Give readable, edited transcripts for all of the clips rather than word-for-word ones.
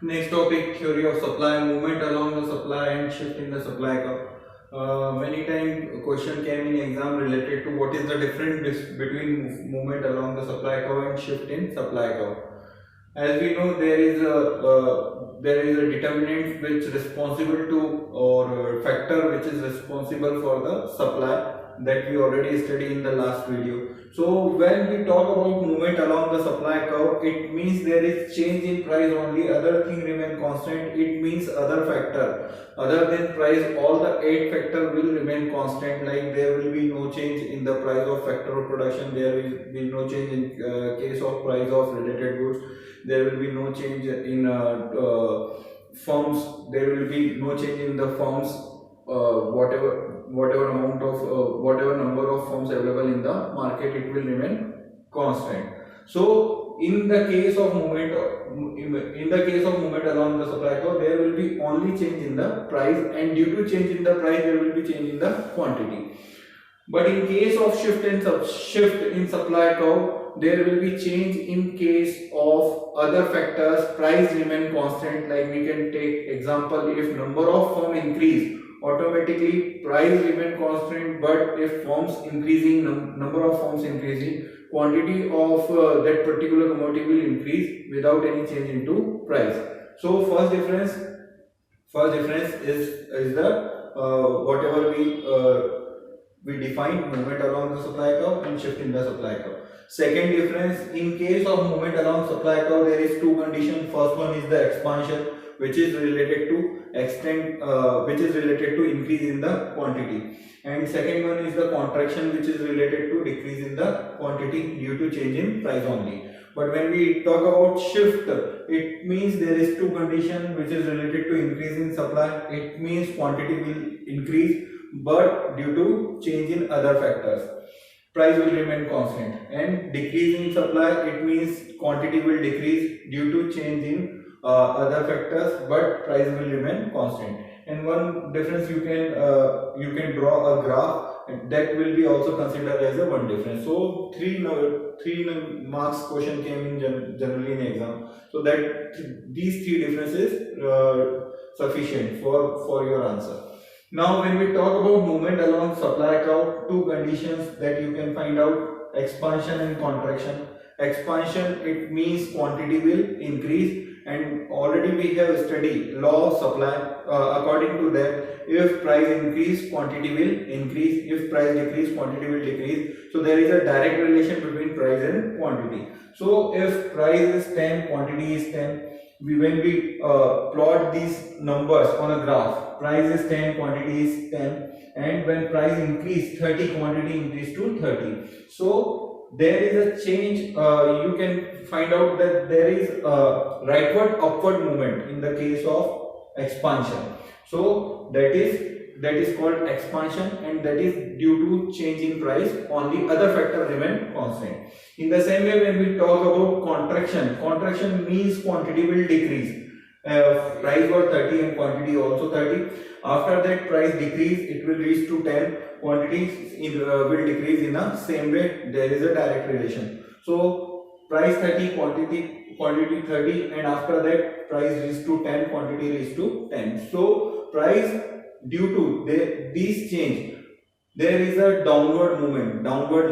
Next topic, theory of supply, movement along the supply and shift in the supply curve. Many times a question came in exam related to what is the difference between movement along the supply curve and shift in supply curve. As we know, there is a determinant which is responsible to, or a factor which is responsible for the supply, that we already studied in the last video. So when we talk about movement along the supply curve, it means there is change in price only, other thing remain constant. It means other factor other than price, all the 8 factor will remain constant, like there will be no change in the price of factor of production, there will be no change in case of price of related goods, there will be no change in firms, there will be no change in the firms, whatever amount of whatever number of firms available in the market, it will remain constant. So in the case of movement along the supply curve, there will be only change in the price, and due to change in the price there will be change in the quantity. But in case of shift in supply curve, there will be change in case of other factors, price remain constant. Like we can take example, if number of firm increase, automatically price remain constant, but if firms increasing, number of firms increasing, quantity of that particular commodity will increase without any change into price. So first difference is the whatever we define movement along the supply curve and shift in the supply curve. Second difference, in case of movement along supply curve, there is two conditions. First one is the expansion, which is related to increase in the quantity, and second one is the contraction, which is related to decrease in the quantity due to change in price only. But when we talk about shift, it means there is two conditions which is related to increase in supply. It means quantity will increase, but due to change in other factors, price will remain constant. And decrease in supply, it means quantity will decrease due to change in other factors, but price will remain constant. And one difference, you can draw a graph, that will be also considered as a one difference. So three marks question came in generally in exam, so that these three differences sufficient for your answer. Now when we talk about movement along supply curve, two conditions that you can find out: expansion and contraction. Expansion, it means quantity will increase, and already we have studied law of supply. According to that, if price increase, quantity will increase; if price decrease, quantity will decrease. So there is a direct relation between price and quantity. So if price is 10, quantity is 10, when we plot these numbers on a graph, price is 10, quantity is 10, and when price increase 30, quantity increase to 30. So there is a change. You can find out that there is a rightward upward movement in the case of expansion. So that is called expansion, and that is due to change in price, only other factor remain constant. In the same way, when we talk about contraction means quantity will decrease. Price was 30 and quantity also 30. After that, price decrease, it will reach to 10, quantity will decrease. In the same way, there is a direct relation. So price 30, quantity 30, and after that price reach to 10, quantity reach to 10. So price, due to these change, there is a downward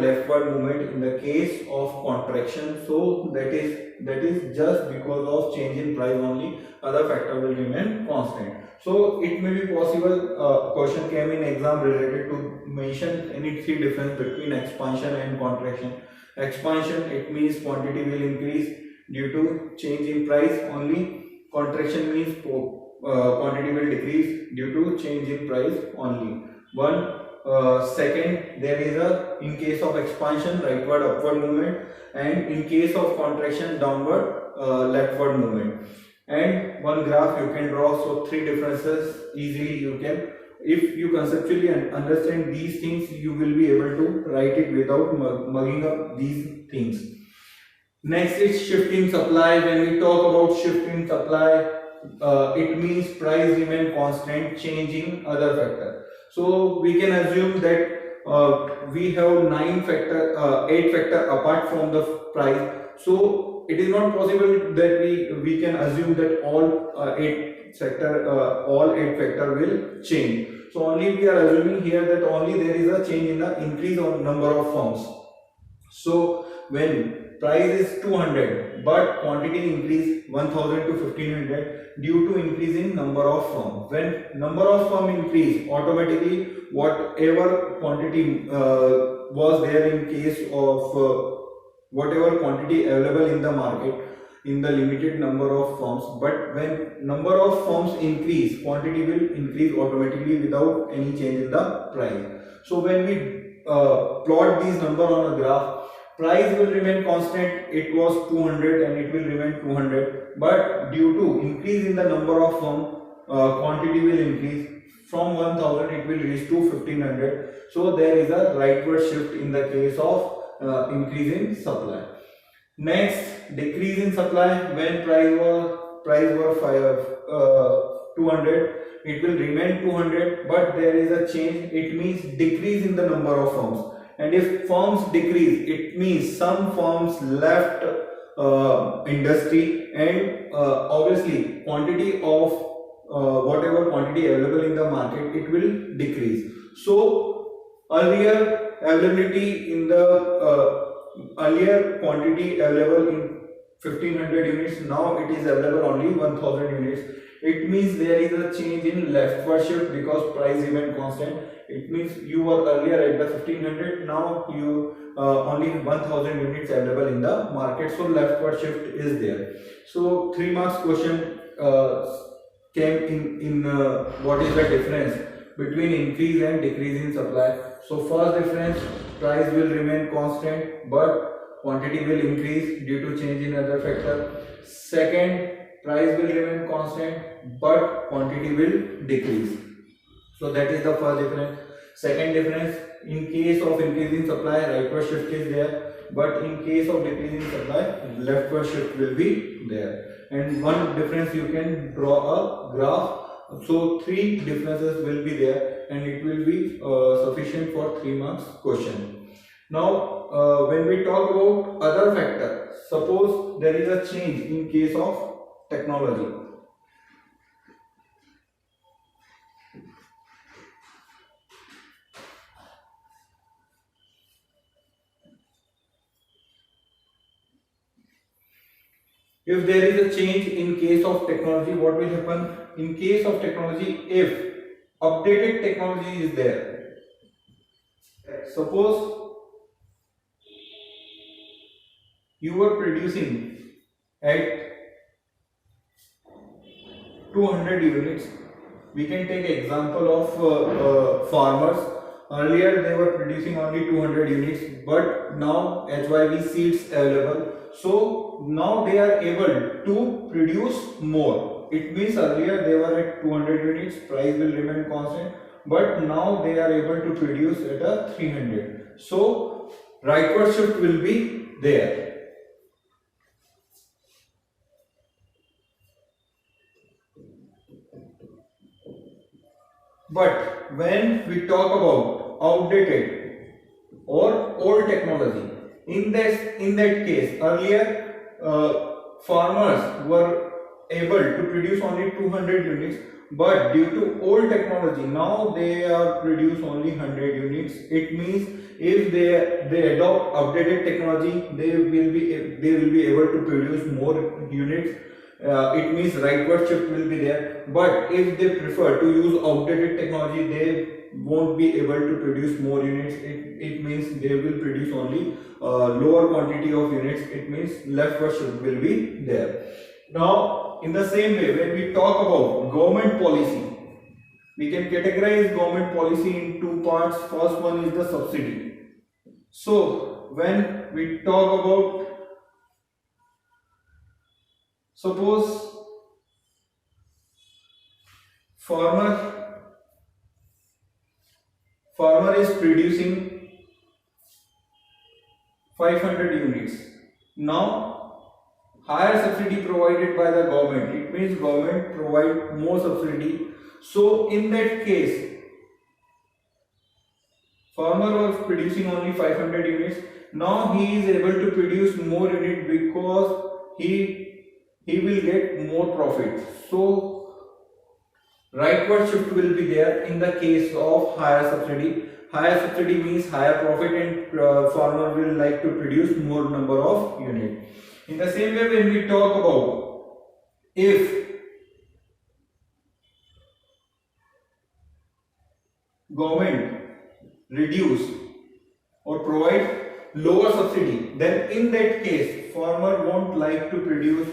leftward movement in the case of contraction. So that is just because of change in price only, other factor will remain constant. So it may be possible question came in exam related to mention any three difference between expansion and contraction. Expansion, it means quantity will increase due to change in price only. Contraction means quantity will decrease due to change in price only. Second, there is in case of expansion, rightward upward movement, and in case of contraction, downward leftward movement. And one graph you can draw. So three differences easily you can, if you conceptually understand these things, you will be able to write it without mugging up these things. Next is shift in supply. When we talk about shift in supply, it means price remain constant, changing other factor. So we can assume that we have 8 factor apart from the price. So it is not possible that we can assume that all 8 factor will change. So only we are assuming here that only there is a change in the increase of number of firms. So when price is 200 but quantity increase 1000 to 1500 due to increase in number of firm. When number of firm increase, automatically whatever quantity was there in case of whatever quantity available in the market in the limited number of firms, but when number of firms increase, quantity will increase automatically without any change in the price. So when we plot these number on a graph, price will remain constant. It was 200 and it will remain 200, but due to increase in the number of firm, quantity will increase. From 1000 it will reach to 1500. So there is a rightward shift in the case of increase in supply. Next, decrease in supply. When price were 200, it will remain 200, but there is a change. It means decrease in the number of firms. And if firms decrease, it means some firms left industry, and obviously quantity of whatever quantity available in the market, it will decrease. So earlier availability in the earlier quantity available in 1500 units, now it is available only 1000 units. It means there is a change in leftward shift because price remain constant. It means you were earlier at the 1500, now you only 1000 units available in the market. So leftward shift is there. So 3 marks question came in what is the difference between increase and decrease in supply. So first difference, price will remain constant but quantity will increase due to change in other factor. Second, price will remain constant but quantity will decrease. So that is the first difference. Second difference, in case of increasing supply, rightward shift is there, but in case of decreasing supply, leftward shift will be there. And one difference, you can draw a graph. So 3 differences will be there and it will be sufficient for 3 marks question. Now when we talk about other factor, suppose there is a change in case of technology. If there is a change in case of technology, what will happen? In case of technology, if updated technology is there, suppose you were producing at 200 units. We can take example of farmers. Earlier they were producing only 200 units, but now HYV seeds available. So now they are able to produce more. It means earlier they were at 200 units, price will remain constant, but now they are able to produce at a 300. So rightward shift will be there. But when we talk about outdated or old technology, in that case, earlier farmers were able to produce only 200 units, but due to old technology, now they are produce only 100 units. It means if they adopt updated technology, they will be able to produce more units. It means rightward shift will be there. But if they prefer to use outdated technology, they won't be able to produce more units. It means they will produce only lower quantity of units. It means leftward shift will be there. Now in the same way, when we talk about government policy, we can categorize government policy in 2 parts. First one is the subsidy. So when we talk about, suppose farmer is producing 500 units. Now higher subsidy provided by the government. It means government provide more subsidy. So in that case, Farmer was producing only 500 units. Now he is able to produce more units because he will get more profit. So rightward shift will be there in the case of higher subsidy. Higher subsidy means higher profit, and farmer will like to produce more number of units. In the same way, when we talk about if government reduce or provide lower subsidy, then in that case farmer won't like to produce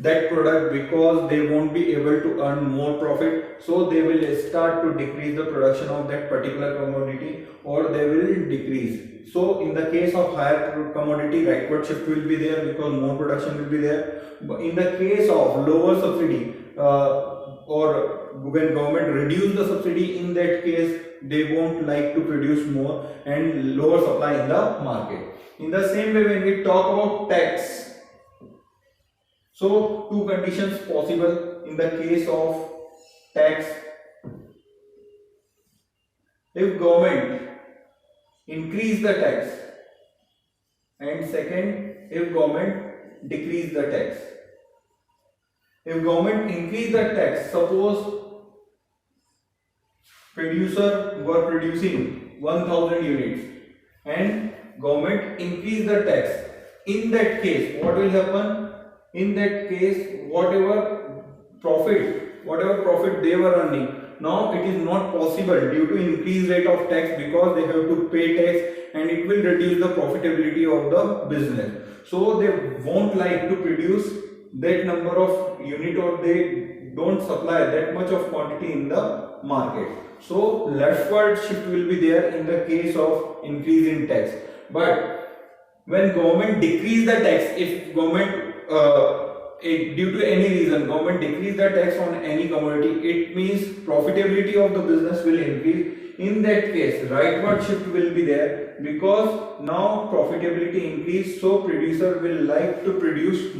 that product because they won't be able to earn more profit, so they will start to decrease the production of that particular commodity, or they will decrease. So in the case of higher commodity, rightward shift will be there because more production will be there. But in the case of lower subsidy, or when government reduce the subsidy, in that case they won't like to produce more and lower supply in the market. In the same way, when we talk about tax, so two conditions possible in the case of tax. If government increase the tax, and second, if government decrease the tax. If government increase the tax, suppose producer were producing 1000 units and government increase the tax. In that case, what will happen? In that case, whatever profit they were earning, now it is not possible due to increased rate of tax, because they have to pay tax and it will reduce the profitability of the business. So they won't like to produce that number of unit, or they don't supply that much of quantity in the market. So leftward shift will be there in the case of increase in tax. But when government decrease the tax, if government due to any reason government decrease the tax on any commodity, it means profitability of the business will increase. In that case, rightward shift will be there because now profitability increase, so producer will like to produce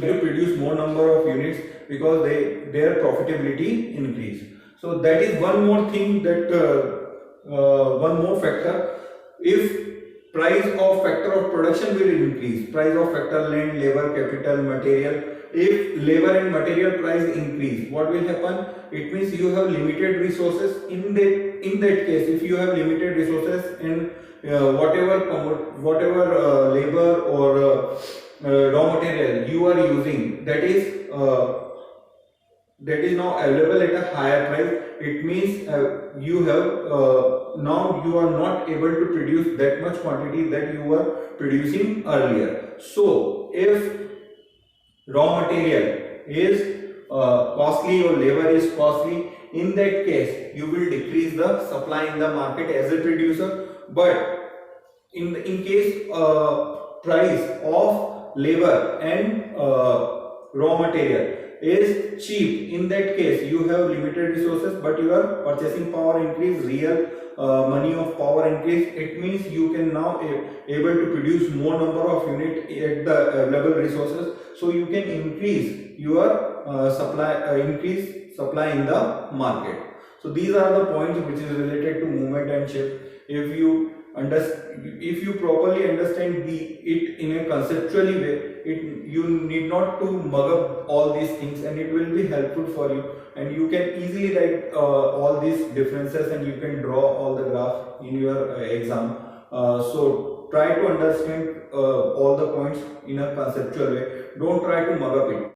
more number of units because their profitability increase. So that is one more thing, that one more factor. If price of factor of production will increase, price of factor land, labor, capital, material. If labor and material price increase, what will happen? It means you have limited resources. In that case, if you have limited resources and whatever labor or raw material you are using, that is now available at a higher price, it means you have now you are not able to produce that much quantity that you were producing earlier. So if raw material is costly or labor is costly, in that case you will decrease the supply in the market as a producer. But in case price of labor and raw material is cheap, in that case you have limited resources but your purchasing power increase, real money of power increase. It means you can now able to produce more number of unit at the available resources, so you can increase your increase supply in the market. So these are the points which is related to movement and shift. If you properly understand it in a conceptually way, you need not to mug up all these things, and it will be helpful for you, and you can easily write all these differences and you can draw all the graph in your exam. So try to understand all the points in a conceptual way. Don't try to mug up it.